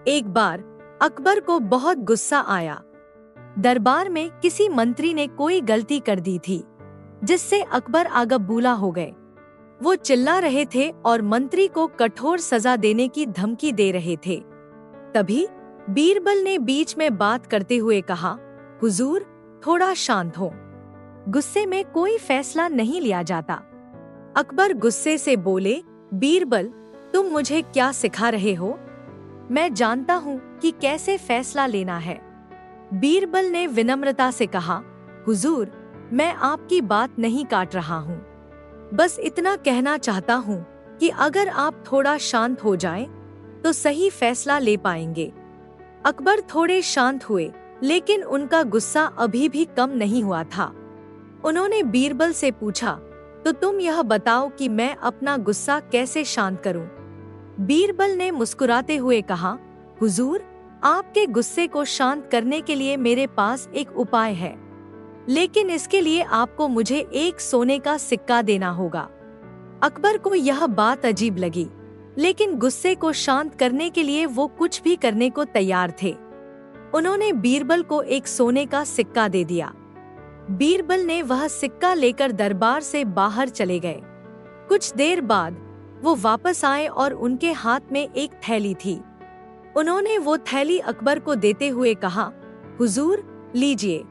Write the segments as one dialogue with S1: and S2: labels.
S1: एक बार अकबर को बहुत गुस्सा आया। दरबार में किसी मंत्री ने कोई गलती कर दी थी, जिससे अकबर आगबूला हो गए। वो चिल्ला रहे थे और मंत्री को कठोर सजा देने की धमकी दे रहे थे। तभी बीरबल ने बीच में बात करते हुए कहा, हुजूर, थोड़ा शांत हो। गुस्से में कोई फैसला नहीं लिया जाता। अकबर गुस्से से बोले, बीरबल, तुम मुझे क्या सिखा रहे हो? मैं जानता हूँ कि कैसे फैसला लेना है। बीरबल ने विनम्रता से कहा, हुजूर, मैं आपकी बात नहीं काट रहा हूँ। बस इतना कहना चाहता हूँ कि अगर आप थोड़ा शांत हो जाएं, तो सही फैसला ले पाएंगे। अकबर थोड़े शांत हुए, लेकिन उनका गुस्सा अभी भी कम नहीं हुआ था। उन्होंने बीरबल से पूछा, तो तुम यह बताओ कि मैं अपना गुस्सा कैसे शांत करूं? बीरबल ने मुस्कुराते हुए कहा, हुजूर, आपके गुस्से को शांत करने के लिए मेरे पास एक उपाय है, लेकिन इसके लिए आपको मुझे एक सोने का सिक्का देना होगा। अकबर को यह बात अजीब लगी, लेकिन गुस्से को शांत करने के लिए वो कुछ भी करने को तैयार थे। उन्होंने बीरबल को एक सोने का सिक्का दे दिया। बीरबल ने वह सिक्का लेकर दरबार से बाहर चले गए। कुछ देर बाद वो वापस आए और उनके हाथ में एक थैली थी। उन्होंने वो थैली अकबर को देते हुए कहा, हुजूर, लीजिए।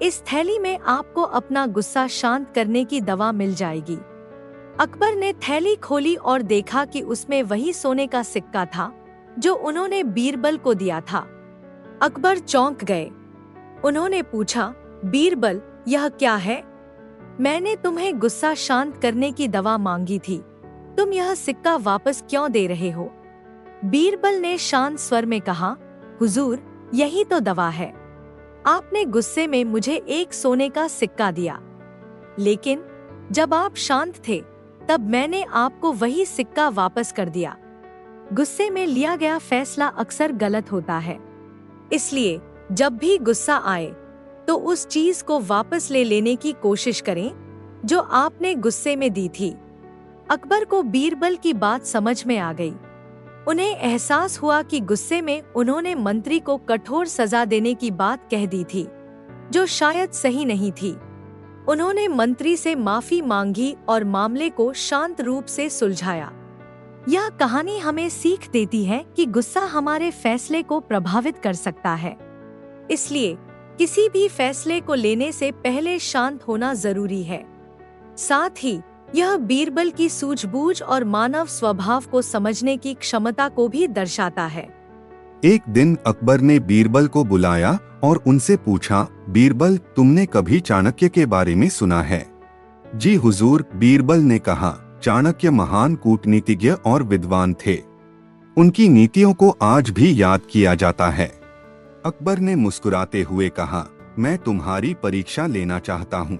S1: इस थैली में आपको अपना गुस्सा शांत करने की दवा मिल जाएगी। अकबर ने थैली खोली और देखा कि उसमें वही सोने का सिक्का था जो उन्होंने बीरबल को दिया था। अकबर चौंक गए। उन्होंने पूछा, बीरबल, यह क्या है? मैंने तुम्हें गुस्सा शांत करने की दवा मांगी थी, तुम यह सिक्का वापस क्यों दे रहे हो? बीरबल ने शांत स्वर में कहा, हुजूर, यही तो दवा है। आपने गुस्से में मुझे एक सोने का सिक्का दिया, लेकिन जब आप शांत थे तब मैंने आपको वही सिक्का वापस कर दिया। गुस्से में लिया गया फैसला अक्सर गलत होता है, इसलिए जब भी गुस्सा आए तो उस चीज को वापस ले लेने की कोशिश करें जो आपने गुस्से में दी थी। अकबर को बीरबल की बात समझ में आ गई। उन्हें एहसास हुआ कि गुस्से में उन्होंने मंत्री को कठोर सजा देने की बात कह दी थी, जो शायद सही नहीं थी। उन्होंने मंत्री से माफी मांगी और मामले को शांत रूप से सुलझाया। यह कहानी हमें सीख देती है कि गुस्सा हमारे फैसले को प्रभावित कर सकता है, इसलिए किसी भी फैसले को लेने से पहले शांत होना जरूरी है। साथ ही यह बीरबल की सूझबूझ और मानव स्वभाव को समझने की क्षमता को भी दर्शाता है।
S2: एक दिन अकबर ने बीरबल को बुलाया और उनसे पूछा, बीरबल, तुमने कभी चाणक्य के बारे में सुना है? जी हुजूर, बीरबल ने कहा, चाणक्य महान कूटनीतिज्ञ और विद्वान थे। उनकी नीतियों को आज भी याद किया जाता है। अकबर ने मुस्कुराते हुए कहा, मैं तुम्हारी परीक्षा लेना चाहता हूँ।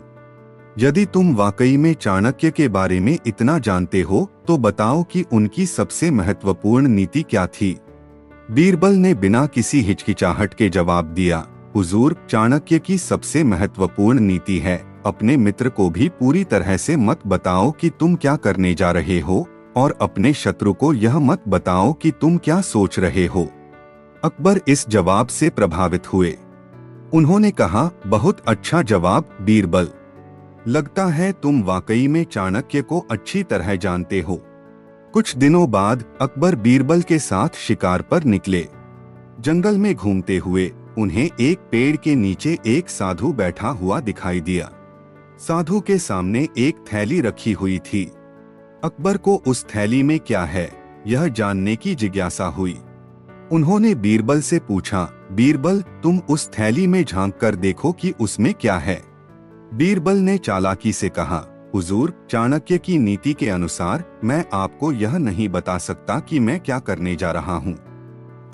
S2: यदि तुम वाकई में चाणक्य के बारे में इतना जानते हो तो बताओ कि उनकी सबसे महत्वपूर्ण नीति क्या थी? बीरबल ने बिना किसी हिचकिचाहट के जवाब दिया, हुजूर, चाणक्य की सबसे महत्वपूर्ण नीति है, अपने मित्र को भी पूरी तरह से मत बताओ कि तुम क्या करने जा रहे हो, और अपने शत्रु को यह मत बताओ कि तुम क्या सोच रहे हो। अकबर इस जवाब से प्रभावित हुए। उन्होंने कहा, बहुत अच्छा जवाब बीरबल। लगता है तुम वाकई में चाणक्य को अच्छी तरह जानते हो। कुछ दिनों बाद अकबर बीरबल के साथ शिकार पर निकले। जंगल में घूमते हुए उन्हें एक पेड़ के नीचे एक साधु बैठा हुआ दिखाई दिया। साधु के सामने एक थैली रखी हुई थी। अकबर को उस थैली में क्या है, यह जानने की जिज्ञासा हुई। उन्होंने बीरबल से पूछा, बीरबल, तुम उस थैली में झांक कर देखो कि उसमें क्या है। बीरबल ने चालाकी से कहा, हुजूर, चाणक्य की नीति के अनुसार मैं आपको यह नहीं बता सकता कि मैं क्या करने जा रहा हूँ।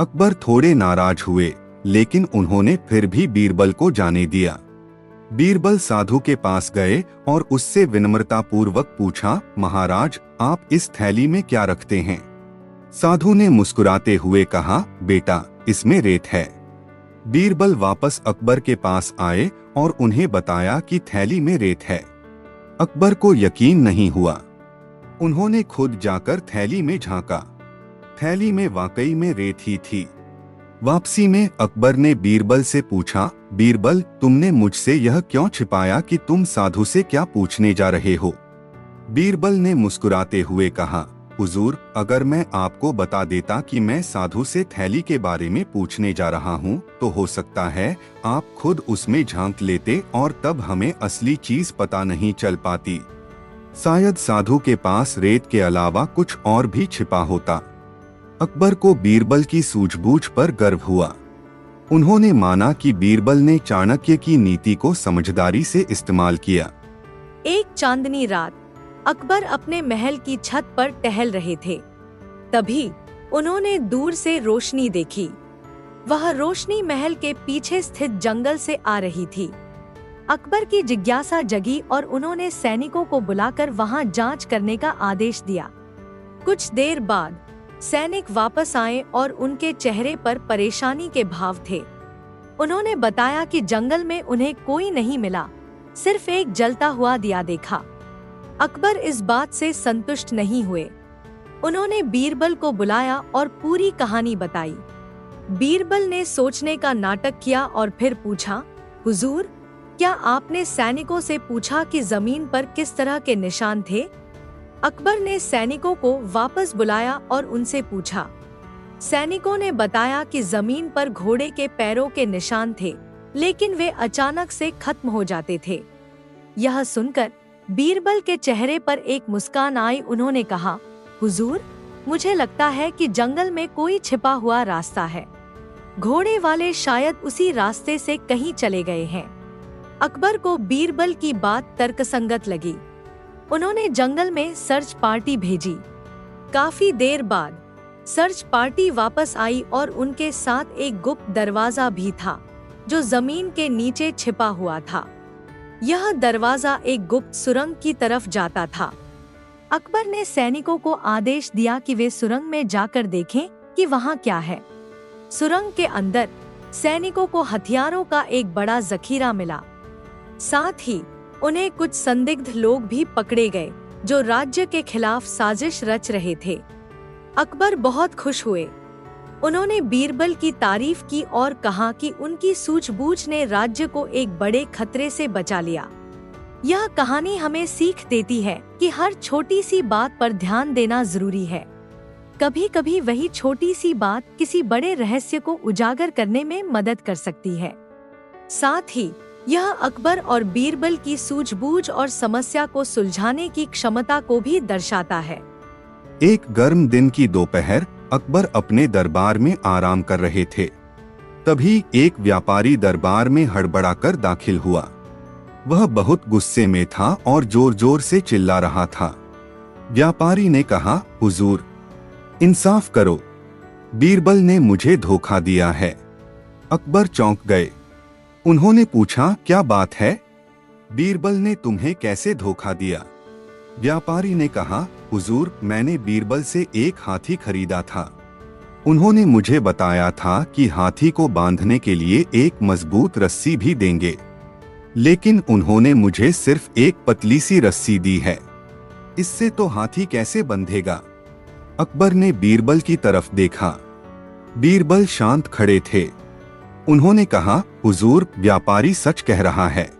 S2: अकबर थोड़े नाराज हुए, लेकिन उन्होंने फिर भी बीरबल को जाने दिया। बीरबल साधु के पास गए और उससे विनम्रता पूर्वक पूछा, महाराज, आप इस थैली में क्या रखते हैं? साधु ने मुस्कुराते हुए कहा, बेटा, इसमें रेत है। बीरबल वापस अकबर के पास आए और उन्हें बताया कि थैली में रेत है। अकबर को यकीन नहीं हुआ। उन्होंने खुद जाकर थैली में झांका। थैली में वाकई में रेत ही थी। वापसी में अकबर ने बीरबल से पूछा, बीरबल, तुमने मुझसे यह क्यों छिपाया कि तुम साधु से क्या पूछने जा रहे हो? बीरबल ने मुस्कुराते हुए कहा, हुजूर, अगर मैं आपको बता देता कि मैं साधु से थैली के बारे में पूछने जा रहा हूँ, तो हो सकता है आप खुद उसमें झांक लेते और तब हमें असली चीज पता नहीं चल पाती। शायद साधु के पास रेत के अलावा कुछ और भी छिपा होता। अकबर को बीरबल की सूझबूझ पर गर्व हुआ। उन्होंने माना कि बीरबल ने चाणक्य की नीति को समझदारी से इस्तेमाल किया।
S1: एक चांदनी रात अकबर अपने महल की छत पर टहल रहे थे। तभी उन्होंने दूर से रोशनी देखी। वह रोशनी महल के पीछे स्थित जंगल से आ रही थी। अकबर की जिज्ञासा जगी और उन्होंने सैनिकों को बुलाकर वहां जांच करने का आदेश दिया। कुछ देर बाद सैनिक वापस आए और उनके चेहरे पर परेशानी के भाव थे। उन्होंने बताया कि जंगल में उन्हें कोई नहीं मिला, सिर्फ एक जलता हुआ दिया देखा। अकबर इस बात से संतुष्ट नहीं हुए। उन्होंने बीरबल को बुलाया और पूरी कहानी बताई। बीरबल ने सोचने का नाटक किया और फिर पूछा, हुजूर, क्या आपने सैनिकों से पूछा कि जमीन पर किस तरह के निशान थे? अकबर ने सैनिकों को वापस बुलाया और उनसे पूछा। सैनिकों ने बताया कि जमीन पर घोड़े के पैरों के निशान थे, लेकिन वे अचानक से खत्म हो जाते थे। यह सुनकर बीरबल के चेहरे पर एक मुस्कान आई। उन्होंने कहा, हुजूर, मुझे लगता है कि जंगल में कोई छिपा हुआ रास्ता है। घोड़े वाले शायद उसी रास्ते से कहीं चले गए हैं। अकबर को बीरबल की बात तर्कसंगत लगी। उन्होंने जंगल में सर्च पार्टी भेजी। काफी देर बाद सर्च पार्टी वापस आई और उनके साथ एक गुप्त दरवाजा भी था, जो जमीन के नीचे छिपा हुआ था। यह दरवाजा एक गुप्त सुरंग की तरफ जाता था। अकबर ने सैनिकों को आदेश दिया कि वे सुरंग में जाकर देखें कि वहां क्या है। सुरंग के अंदर सैनिकों को हथियारों का एक बड़ा जखीरा मिला। साथ ही उन्हें कुछ संदिग्ध लोग भी पकड़े गए, जो राज्य के खिलाफ साजिश रच रहे थे। अकबर बहुत खुश हुए। उन्होंने बीरबल की तारीफ की और कहा कि उनकी सूझबूझ ने राज्य को एक बड़े खतरे से बचा लिया। यह कहानी हमें सीख देती है कि हर छोटी सी बात पर ध्यान देना जरूरी है। कभी कभी वही छोटी सी बात किसी बड़े रहस्य को उजागर करने में मदद कर सकती है। साथ ही यह अकबर और बीरबल की सूझबूझ और समस्या को सुलझाने की क्षमता को भी दर्शाता है।
S2: एक गर्म दिन की दोपहर अकबर अपने दरबार में आराम कर रहे थे। तभी एक व्यापारी दरबार में हड़बड़ाकर दाखिल हुआ। वह बहुत गुस्से में था और जोर जोर से चिल्ला रहा था। व्यापारी ने कहा, हुजूर, इंसाफ करो, बीरबल ने मुझे धोखा दिया है। अकबर चौंक गए। उन्होंने पूछा, क्या बात है? बीरबल ने तुम्हें कैसे धोखा दिया? व्यापारी ने कहा, हुजूर, मैंने बीरबल से एक हाथी खरीदा था। उन्होंने मुझे बताया था कि हाथी को बांधने के लिए एक मजबूत रस्सी भी देंगे, लेकिन उन्होंने मुझे सिर्फ एक पतली सी रस्सी दी है। इससे तो हाथी कैसे बंधेगा? अकबर ने बीरबल की तरफ देखा। बीरबल शांत खड़े थे। उन्होंने कहा, हुजूर, व्यापारी सच कह रहा है।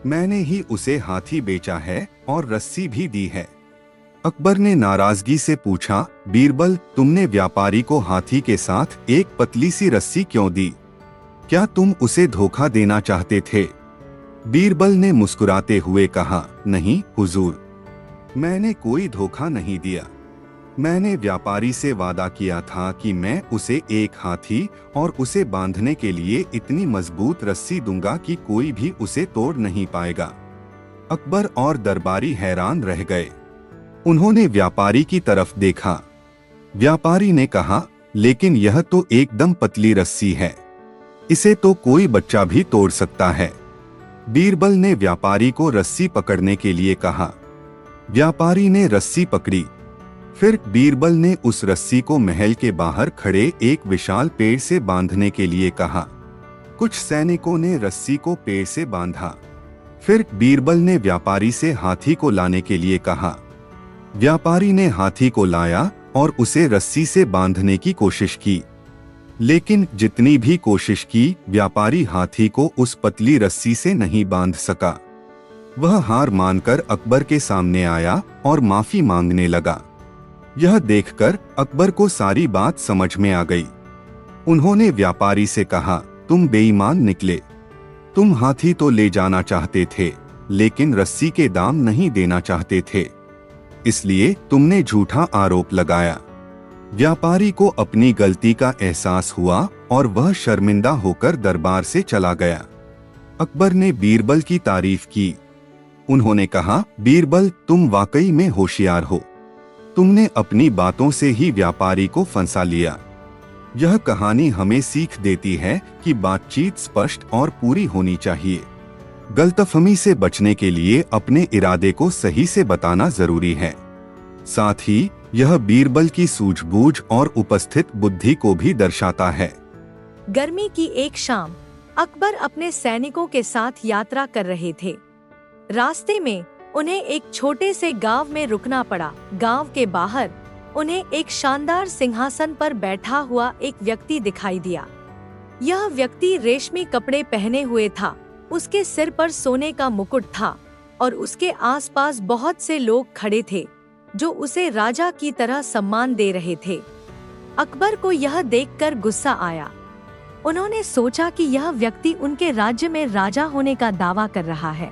S2: मैंने ही उसे हाथी बेचा है और रस्सी भी दी है। अकबर ने नाराजगी से पूछा, बीरबल, तुमने व्यापारी को हाथी के साथ एक पतली सी रस्सी क्यों दी? क्या तुम उसे धोखा देना चाहते थे? बीरबल ने मुस्कुराते हुए कहा, नहीं हुजूर, मैंने कोई धोखा नहीं दिया। मैंने व्यापारी से वादा किया था कि मैं उसे एक हाथी और उसे बांधने के लिए इतनी मजबूत रस्सी दूंगा कि कोई भी उसे तोड़ नहीं पाएगा। अकबर और दरबारी हैरान रह गए। उन्होंने व्यापारी की तरफ देखा। व्यापारी ने कहा, लेकिन यह तो एकदम पतली रस्सी है, इसे तो कोई बच्चा भी तोड़ सकता है। बीरबल ने व्यापारी को रस्सी पकड़ने के लिए कहा। व्यापारी ने रस्सी पकड़ी। फिर बीरबल ने उस रस्सी को महल के बाहर खड़े एक विशाल पेड़ से बांधने के लिए कहा। कुछ सैनिकों ने रस्सी को पेड़ से बांधा। फिर बीरबल ने व्यापारी से हाथी को लाने के लिए कहा। व्यापारी ने हाथी को लाया और उसे रस्सी से बांधने की कोशिश की। लेकिन जितनी भी कोशिश की, व्यापारी हाथी को उस पतली रस्सी से नहीं बांध सका। वह हार मानकर अकबर के सामने आया और माफी मांगने लगा। यह देखकर अकबर को सारी बात समझ में आ गई। उन्होंने व्यापारी से कहा, तुम बेईमान निकले। तुम हाथी तो ले जाना चाहते थे, लेकिन रस्सी के दाम नहीं देना चाहते थे, इसलिए तुमने झूठा आरोप लगाया। व्यापारी को अपनी गलती का एहसास हुआ और वह शर्मिंदा होकर दरबार से चला गया। अकबर ने बीरबल की तारीफ की। उन्होंने कहा, बीरबल, तुम वाकई में होशियार हो। तुमने अपनी बातों से ही व्यापारी को फंसा लिया। यह कहानी हमें सीख देती है कि बातचीत स्पष्ट और पूरी होनी चाहिए। गलतफहमी से बचने के लिए अपने इरादे को सही से बताना जरूरी है। साथ ही यह बीरबल की सूझबूझ और उपस्थित बुद्धि को भी दर्शाता है।
S1: गर्मी की एक शाम अकबर अपने सैनिकों के साथ यात्रा कर रहे थे। रास्ते में उन्हें एक छोटे से गांव में रुकना पड़ा। गांव के बाहर उन्हें एक शानदार सिंहासन पर बैठा हुआ एक व्यक्ति दिखाई दिया। यह व्यक्ति रेशमी कपड़े पहने हुए था। उसके सिर पर सोने का मुकुट था और उसके आसपास बहुत से लोग खड़े थे जो उसे राजा की तरह सम्मान दे रहे थे। अकबर को यह देखकर गुस्सा आया। उन्होंने सोचा कि यह व्यक्ति उनके राज्य में राजा होने का दावा कर रहा है।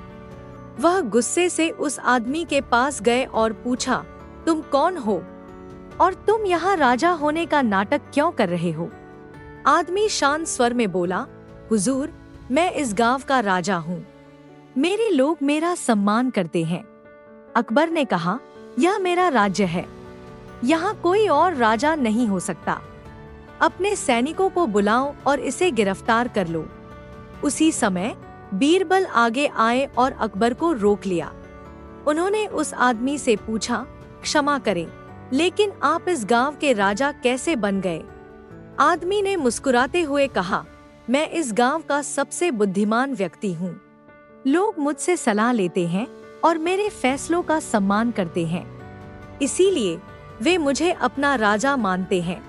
S1: वह गुस्से से उस आदमी के पास गए और पूछा, तुम कौन हो और तुम यहाँ राजा होने का नाटक क्यों कर रहे हो? आदमी शांत स्वर में बोला, हुजूर, मैं इस गांव का राजा हूँ। मेरे लोग मेरा सम्मान करते हैं। अकबर ने कहा, यह मेरा राज्य है, यहाँ कोई और राजा नहीं हो सकता। अपने सैनिकों को बुलाओ और इसे गिरफ्तार कर लो। उसी समय बीरबल आगे आए और अकबर को रोक लिया। उन्होंने उस आदमी से पूछा, क्षमा करें, लेकिन आप इस गांव के राजा कैसे बन गए? आदमी ने मुस्कुराते हुए कहा, मैं इस गांव का सबसे बुद्धिमान व्यक्ति हूँ। लोग मुझसे सलाह लेते हैं और मेरे फैसलों का सम्मान करते हैं, इसीलिए वे मुझे अपना राजा मानते हैं।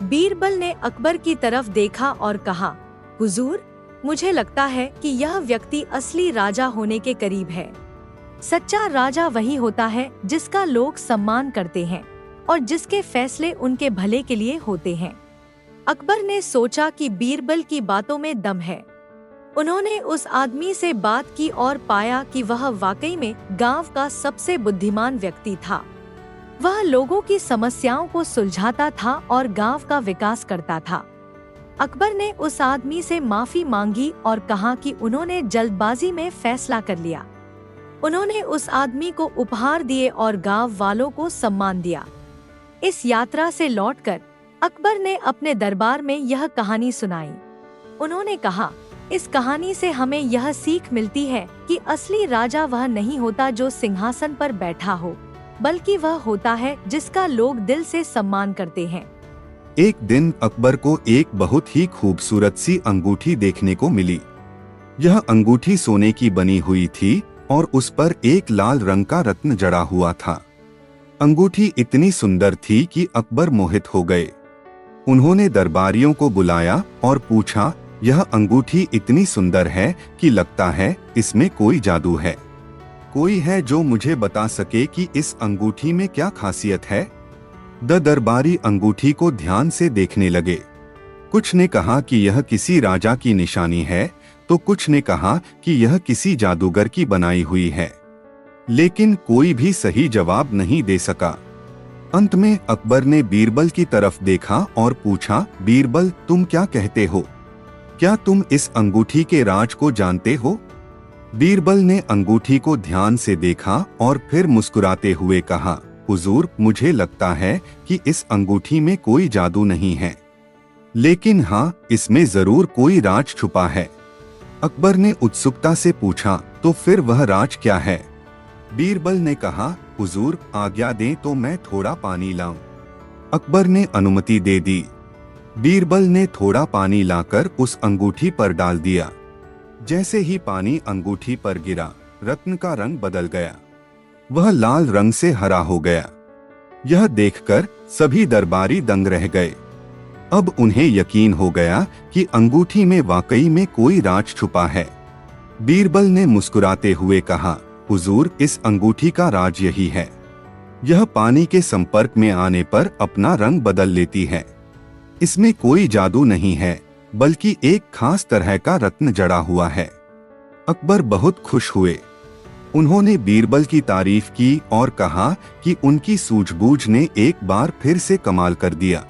S1: बीरबल ने अकबर की तरफ देखा और कहा, हुजूर, मुझे लगता है कि यह व्यक्ति असली राजा होने के करीब है। सच्चा राजा वही होता है जिसका लोग सम्मान करते हैं और जिसके फैसले उनके भले के लिए होते हैं। अकबर ने सोचा कि बीरबल की बातों में दम है। उन्होंने उस आदमी से बात की और पाया कि वह वाकई में गांव का सबसे बुद्धिमान व्यक्ति था। वह लोगों की समस्याओं को सुलझाता था और गांव का विकास करता था। अकबर ने उस आदमी से माफी मांगी और कहा कि उन्होंने जल्दबाजी में फैसला कर लिया। उन्होंने उस आदमी को उपहार दिए और गांव वालों को सम्मान दिया। इस यात्रा से लौटकर अकबर ने अपने दरबार में यह कहानी सुनाई। उन्होंने कहा, इस कहानी से हमें यह सीख मिलती है कि असली राजा वह नहीं होता जो सिंहासन पर बैठा हो, बल्कि वह होता है जिसका लोग दिल से सम्मान करते हैं।
S2: एक दिन अकबर को एक बहुत ही खूबसूरत सी अंगूठी देखने को मिली। यह अंगूठी सोने की बनी हुई थी और उस पर एक लाल रंग का रत्न जड़ा हुआ था। अंगूठी इतनी सुंदर थी कि अकबर मोहित हो गए। उन्होंने दरबारियों को बुलाया और पूछा, यह अंगूठी इतनी सुंदर है कि लगता है इसमें कोई जादू है। कोई है जो मुझे बता सके कि इस अंगूठी में क्या खासियत है? दरबारी अंगूठी को ध्यान से देखने लगे। कुछ ने कहा कि यह किसी राजा की निशानी है, तो कुछ ने कहा कि यह किसी जादूगर की बनाई हुई है, लेकिन कोई भी सही जवाब नहीं दे सका। अंत में अकबर ने बीरबल की तरफ देखा और पूछा, बीरबल, तुम क्या कहते हो? क्या तुम इस अंगूठी के राज को जानते हो? बीरबल ने अंगूठी को ध्यान से देखा और फिर मुस्कुराते हुए कहा, हुजूर, मुझे लगता है कि इस अंगूठी में कोई जादू नहीं है, लेकिन हाँ, इसमें जरूर कोई राज छुपा है। अकबर ने उत्सुकता से पूछा, तो फिर वह राज क्या है? बीरबल ने कहा, हुजूर, आज्ञा दें तो मैं थोड़ा पानी लाऊं। अकबर ने अनुमति दे दी। बीरबल ने थोड़ा पानी लाकर उस अंगूठी पर डाल दिया। जैसे ही पानी अंगूठी पर गिरा, रत्न का रंग बदल गया। वह लाल रंग से हरा हो गया। यह देखकर सभी दरबारी दंग रह गए। अब उन्हें यकीन हो गया कि अंगूठी में वाकई में कोई राज छुपा है। बीरबल ने मुस्कुराते हुए कहा, हुजूर, इस अंगूठी का राज यही है। यह पानी के संपर्क में आने पर अपना रंग बदल लेती है। इसमें कोई जादू नहीं है, बल्कि एक खास तरह का रत्न जड़ा हुआ है। अकबर बहुत खुश हुए। उन्होंने बीरबल की तारीफ की और कहा कि उनकी सूझबूझ ने एक बार फिर से कमाल कर दिया।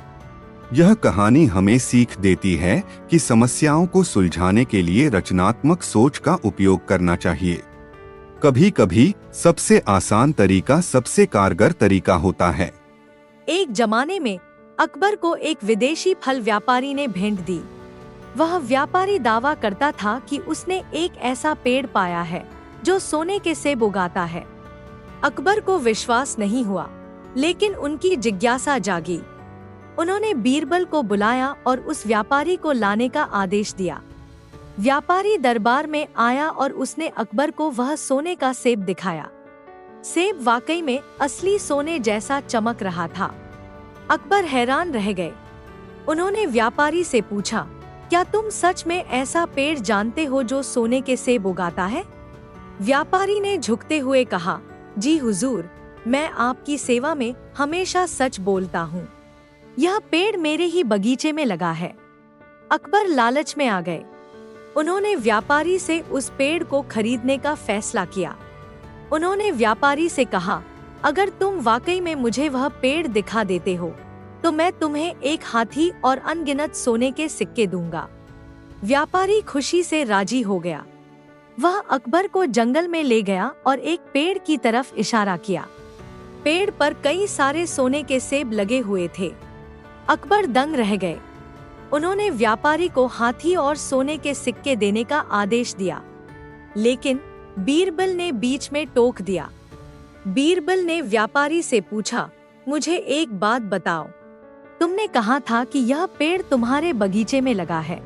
S2: यह कहानी हमें सीख देती है कि समस्याओं को सुलझाने के लिए रचनात्मक सोच का उपयोग करना चाहिए। कभी कभी सबसे आसान तरीका सबसे कारगर तरीका होता है।
S1: एक जमाने में अकबर को एक विदेशी फल व्यापारी ने भेंट दी। वह व्यापारी दावा करता था कि उसने एक ऐसा पेड़ पाया है जो सोने के सेब उगाता है। अकबर को विश्वास नहीं हुआ, लेकिन उनकी जिज्ञासा जागी। उन्होंने बीरबल को बुलाया और उस व्यापारी को लाने का आदेश दिया। व्यापारी दरबार में आया और उसने अकबर को वह सोने का सेब दिखाया। सेब वाकई में असली सोने जैसा चमक रहा था। अकबर हैरान रह गए। उन्होंने व्यापारी से पूछा, क्या तुम सच में ऐसा पेड़ जानते हो जो सोने के सेब उगाता है? व्यापारी ने झुकते हुए कहा, जी हुजूर, मैं आपकी सेवा में हमेशा सच बोलता हूँ। यह पेड़ मेरे ही बगीचे में लगा है। अकबर लालच में आ गए। उन्होंने व्यापारी से उस पेड़ को खरीदने का फैसला किया। उन्होंने व्यापारी से कहा, अगर तुम वाकई में मुझे वह पेड़ दिखा देते हो तो मैं तुम्हें एक हाथी और अनगिनत सोने के सिक्के दूंगा। व्यापारी खुशी से राजी हो गया। वह अकबर को जंगल में ले गया और एक पेड़ की तरफ इशारा किया। पेड़ पर कई सारे सोने के सेब लगे हुए थे। अकबर दंग रह गए। उन्होंने व्यापारी को हाथी और सोने के सिक्के देने का आदेश दिया, लेकिन बीरबल ने बीच में टोक दिया। बीरबल ने व्यापारी से पूछा, मुझे एक बात बताओ, तुमने कहा था कि यह पेड़ तुम्हारे बगीचे में लगा है,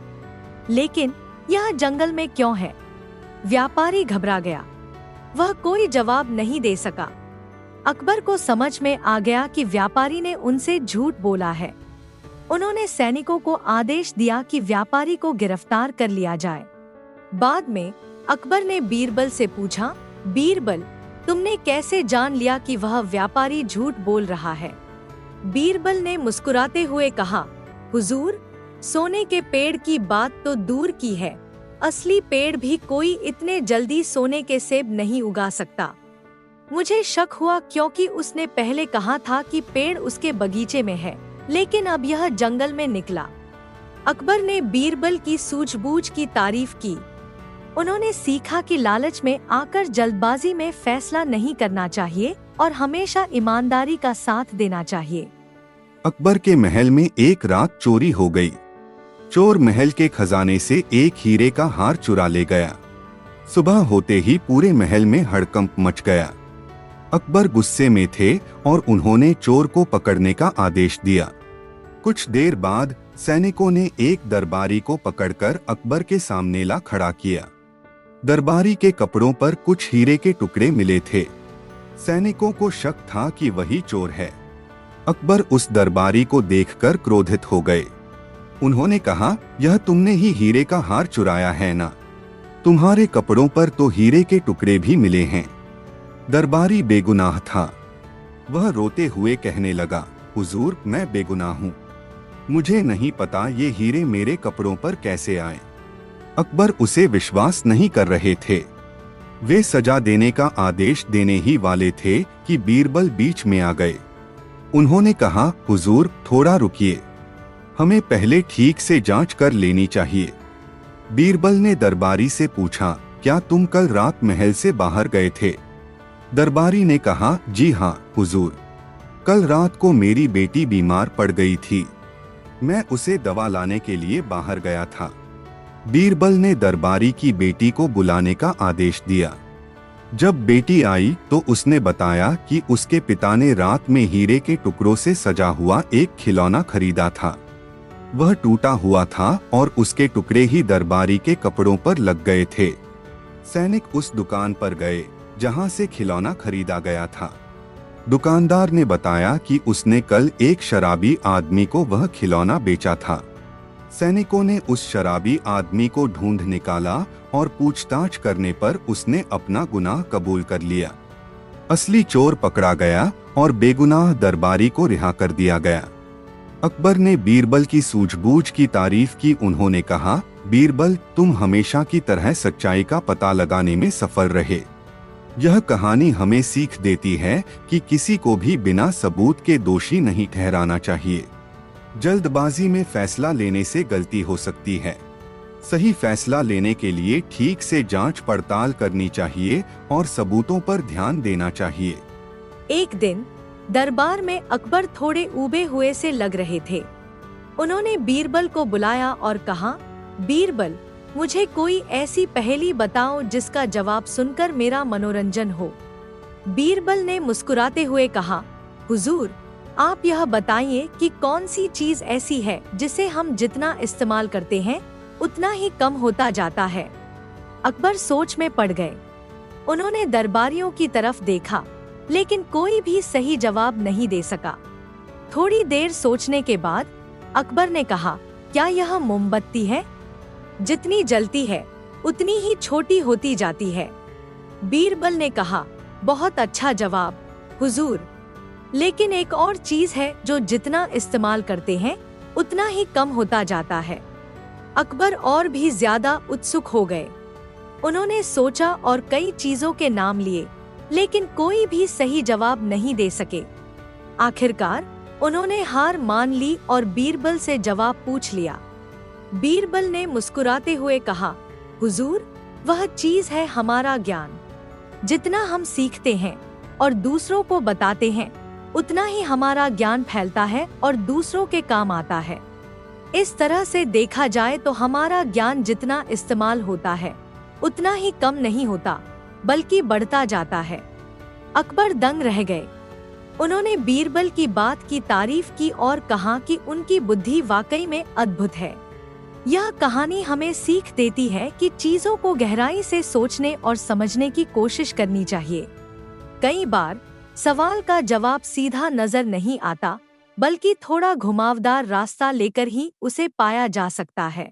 S1: लेकिन यह जंगल में क्यों है? व्यापारी घबरा गया। वह कोई जवाब नहीं दे सका। अकबर को समझ में आ गया कि व्यापारी ने उनसे झूठ बोला है। उन्होंने सैनिकों को आदेश दिया कि व्यापारी को गिरफ्तार कर लिया जाए। बाद में अकबर ने बीरबल से पूछा, बीरबल, तुमने कैसे जान लिया कि वह व्यापारी झूठ बोल रहा है? बीरबल ने मुस्कुराते हुए कहा, हुजूर, सोने के पेड़ की बात तो दूर की है, असली पेड़ भी कोई इतने जल्दी सोने के सेब नहीं उगा सकता। मुझे शक हुआ क्योंकि उसने पहले कहा था कि पेड़ उसके बगीचे में है, लेकिन अब यह जंगल में निकला। अकबर ने बीरबल की सूझबूझ की तारीफ की। उन्होंने सीखा कि लालच में आकर जल्दबाजी में फैसला नहीं करना चाहिए और हमेशा ईमानदारी का साथ देना चाहिए।
S2: अकबर के महल में एक रात चोरी हो गई। चोर महल के खजाने से एक हीरे का हार चुरा ले गया। सुबह होते ही पूरे महल में हड़कंप मच गया। अकबर गुस्से में थे और उन्होंने चोर को पकड़ने का आदेश दिया। कुछ देर बाद सैनिकों ने एक दरबारी को पकड़कर अकबर के सामने ला खड़ा किया। दरबारी के कपड़ों पर कुछ हीरे के टुकड़े मिले थे। सैनिकों को शक था कि वही चोर है। अकबर उस दरबारी को देखकर क्रोधित हो गए। उन्होंने कहा, यह तुमने ही हीरे का हार चुराया है ना? तुम्हारे कपड़ों पर तो हीरे के टुकड़े भी मिले हैं। दरबारी बेगुनाह था। वह रोते हुए कहने लगा, हुजूर, मैं बेगुनाह हूँ। मुझे नहीं पता ये हीरे मेरे कपड़ों पर कैसे आए। अकबर उसे विश्वास नहीं कर रहे थे। वे सजा देने का आदेश देने ही वाले थे कि बीरबल बीच में आ गए। उन्होंने कहा, हुजूर, थोड़ा रुकिए, हमें पहले ठीक से जांच कर लेनी चाहिए। बीरबल ने दरबारी से पूछा, क्या तुम कल रात महल से बाहर गए थे? दरबारी ने कहा, जी हाँ हुजूर, कल रात को मेरी बेटी बीमार पड़ गई थी, मैं उसे दवा लाने के लिए बाहर गया था। बीरबल ने दरबारी की बेटी को बुलाने का आदेश दिया। जब बेटी आई तो उसने बताया कि उसके पिता ने रात में हीरे के टुकड़ों से सजा हुआ एक खिलौना खरीदा था। वह टूटा हुआ था और उसके टुकड़े ही दरबारी के कपड़ों पर लग गए थे। सैनिक उस दुकान पर गए जहां से खिलौना खरीदा गया था। दुकानदार ने बताया कि उसने कल एक शराबी आदमी को वह खिलौना बेचा था। सैनिकों ने उस शराबी आदमी को ढूंढ निकाला और पूछताछ करने पर उसने अपना गुनाह कबूल कर लिया। असली चोर पकड़ा गया और बेगुनाह दरबारी को रिहा कर दिया गया। अकबर ने बीरबल की सूझबूझ की तारीफ की। उन्होंने कहा, बीरबल, तुम हमेशा की तरह सच्चाई का पता लगाने में सफल रहे। यह कहानी हमें सीख देती है कि किसी को भी बिना सबूत के दोषी नहीं ठहराना चाहिए। जल्दबाजी में फैसला लेने से गलती हो सकती है। सही फैसला लेने के लिए ठीक से जांच पड़ताल करनी चाहिए और सबूतों पर ध्यान देना चाहिए।
S1: एक दिन दरबार में अकबर थोड़े ऊबे हुए से लग रहे थे। उन्होंने बीरबल को बुलाया और कहा, बीरबल, मुझे कोई ऐसी पहेली बताओ जिसका जवाब सुनकर मेरा मनोरंजन हो। बीरबल ने मुस्कुराते हुए कहा, हुजूर, आप यह बताइए कि कौन सी चीज ऐसी है जिसे हम जितना इस्तेमाल करते हैं उतना ही कम होता जाता है। अकबर सोच में पड़ गए। उन्होंने दरबारियों की तरफ देखा, लेकिन कोई भी सही जवाब नहीं दे सका। थोड़ी देर सोचने के बाद अकबर ने कहा, क्या यह मोमबत्ती है? जितनी जलती है उतनी ही छोटी होती जाती है। बीरबल ने कहा, बहुत अच्छा जवाब, हुजूर, लेकिन एक और चीज है जो जितना इस्तेमाल करते हैं उतना ही कम होता जाता है। अकबर और भी ज्यादा उत्सुक हो गए। उन्होंने सोचा और कई चीजों के नाम लिए, लेकिन कोई भी सही जवाब नहीं दे सके। आखिरकार उन्होंने हार मान ली और बीरबल से जवाब पूछ लिया। बीरबल ने मुस्कुराते हुए कहा, हुजूर, वह चीज है हमारा ज्ञान। जितना हम सीखते हैं और दूसरों को बताते हैं उतना ही हमारा ज्ञान फैलता है और दूसरों के काम आता है। इस तरह से देखा जाए तो हमारा ज्ञान जितना इस्तेमाल होता है उतना ही कम नहीं होता, बल्कि बढ़ता जाता है। अकबर दंग रह गए। उन्होंने बीरबल की बात की तारीफ की और कहा कि उनकी बुद्धि वाकई में अद्भुत है। यह कहानी हमें सीख देती है कि चीजों को गहराई से सोचने और समझने की कोशिश करनी चाहिए। कई बार सवाल का जवाब सीधा नजर नहीं आता, बल्कि थोड़ा घुमावदार रास्ता लेकर ही उसे पाया जा सकता है।